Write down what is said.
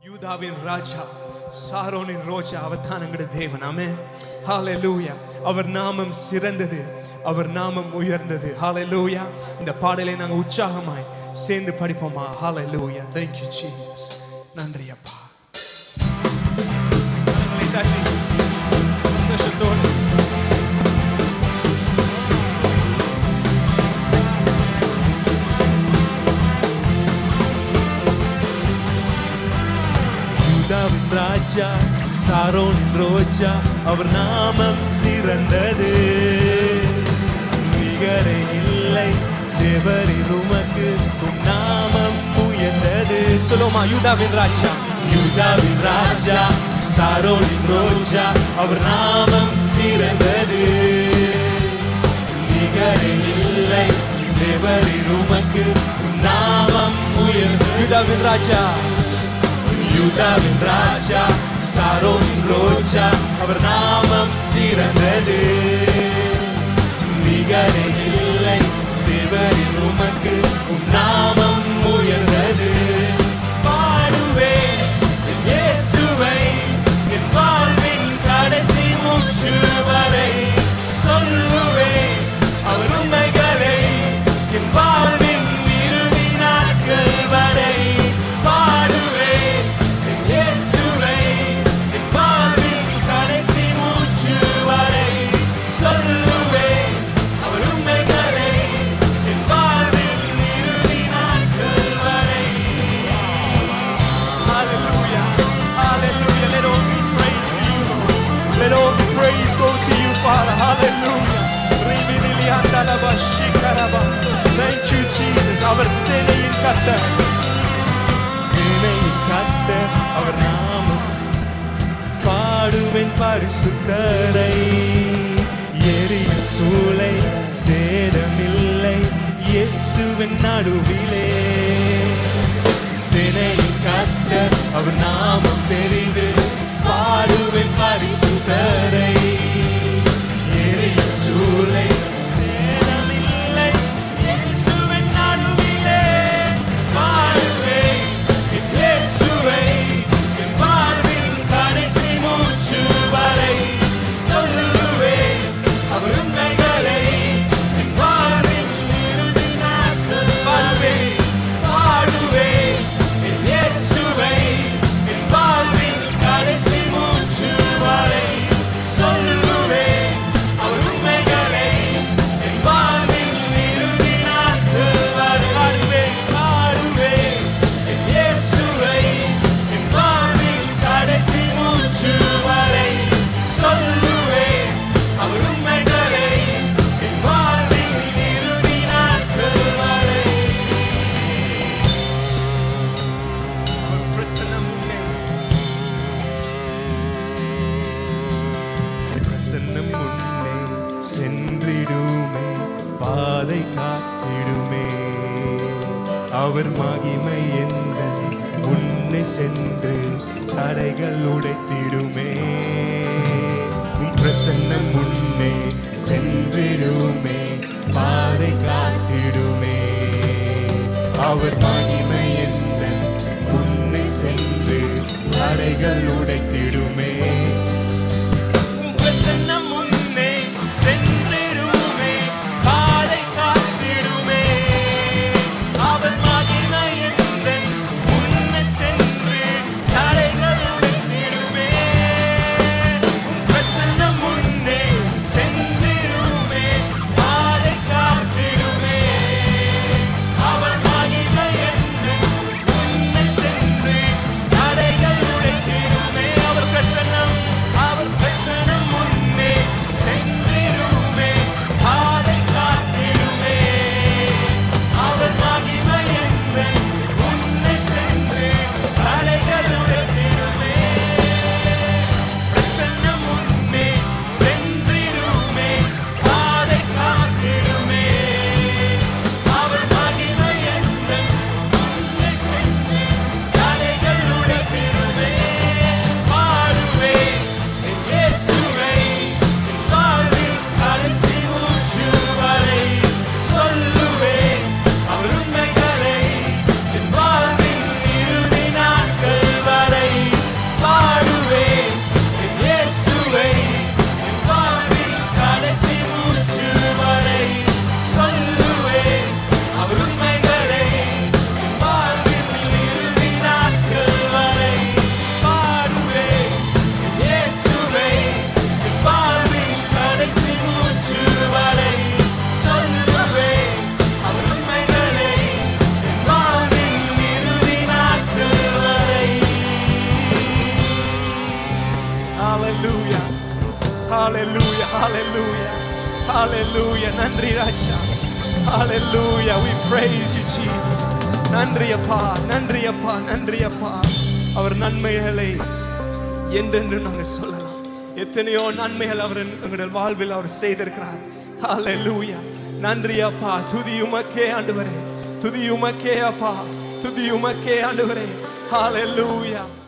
யூதாவின் ராஜா, சாரோனின் ரோஜா, அவர் தான் எங்களுடைய தேவன். ஆமென். ஹalleluya. அவர் நாமம் சிறந்தது, அவர் நாமம் உயர்ந்தது. ஹalleluya. இந்த பாடலை நாங்கள் உற்சாகமாய் சேர்ந்து படிப்போமா? ஹalleluya. Thank you Jesus. நன்றி அப்பா. சந்தோஷத்தோடு யூதாவின் ராஜா, சாரோனின் ரோஜா, அவர் நாமம் சிறந்தது, நிகரே இல்லை தேவரில் உமக்கு, உம் நாமம் உயர்ந்தது. சொல்லுமா? யூதாவின் ராஜா, யூதாவின் ராஜா, சாரோனின் ரோஜா, அவர் நாமம் சிறந்தது, நிகரே இல்லை தேவரில் உமக்கு, உம் நாமம் உயர்ந்தது. யூதாவின் ராஜா, யூதாவின் ராஜா, சாரோனின் ரோஜா, அவர் நாமம் சிறந்தது, நிகரே இல்லை தேவரில் உமக்கு, உம் நாமம் உயர்ந்தது. பாடுவேன் என் இயேசுவை, என் வாழ்வின் கடைசி மூச்சு வரை, சொல்லுவேன் அவர் உண்மைகளை என் வாழ்வின் இறுதி நாட்கள் வரை. பாடுவேன் என் இயேசுவை, என் வாழ்வின் கடைசி மூச்சு வரை, சொல்லுவேன் அவர் உண்மைகளை என் வாழ்வின் இறுதி நாட்கள் வரை. Hallelujah, hallelujah. Let all the praise to you, Lord. Let all the praise go to you, Father. Hallelujah. Thank you, Jesus. அவர் சேனையின் கர்த்தர், சேனையின் கர்த்தர், அவர் நாமம் பாடுவேன் பரிசுத்தரை. எரியும் சூளை சேதமில்லை இயேசுவின் நடுவிலே, சேனையின் கர்த்தர், அவர் நாமம் பெரிது, பாடுவேன் பரிசுத்தரை. எரியும் சூளை சேதமில்லை இயேசுவின் நடுவிலே, பாடுவேன் என் இயேசுவை, என் வாழ்வின் கடைசி மூச்சு வரை, சொல்லுவேன் அவர் உண்மைகளை என் வாழ்வின் இறுதி நாட்கள். பாடுவேன் பாடுவேன் என் இயேசுவை, என் வாழ்வின் கடைசி மூச்சு வரை, சொல்லுவேன் அவர் உண்மைகளை என் வாழ்வின் இறுதி நாட்கள் வரை. பாடுவேன் பாடுவேன் என் இயேசுவை, என் வாழ்வின் கடைசி மூச்சு வரை, சொல்லுவேன் அவர் உண்மைகளை என் வாழ்வின் இறுதி நாட்கள் வரை. அவர் பிரசன்னம் உண்டே, பிரசன்னம் உண்டே சென்றிடுமே, பாதை காத்திடுமே, அவர் மகிமை எந்த முன்னே சென்று தடைகள் உடைத்திடுமே. உம் பிரசன்னம் முன்னே சென்றிடுமே, பாதை காத்திடுமே, அவர் மகிமை எந்த முன்னே சென்று தடைகள் உடைத்திடுமே. பிரசன்னம் முன்னே சென்றிடுமே, பாதை காத்திடுமே, அவர் மகிமை எந்தன் முன்னே சென்று தடைகள் உடைத்திடுமே. பிரசன்னம் முன்னே சென்றிடுமே, பாதை காத்திடுமே, அவர் மகிமை எந்தன் முன்னே சென்று தடைகள் உடைத்திடுமே. அவர் Hallelujah. நன்றி ராஜா. Hallelujah. We praise you Jesus. நன்றி அப்பா, நன்றி அப்பா, நன்றி அப்பா. அவர் நன்மைகளை என்றென்று நாங்கள் சொல்லலாம். எத்தனையோ நன்மைகள் அவர் எங்களுடைய வாழ்வில் அவர் செய்திருக்கிறார். Hallelujah. நன்றி அப்பா. துதி உமக்கே ஆண்டவரே, துதி உமக்கே அப்பா, துதி உமக்கே ஆண்டவரே. Hallelujah.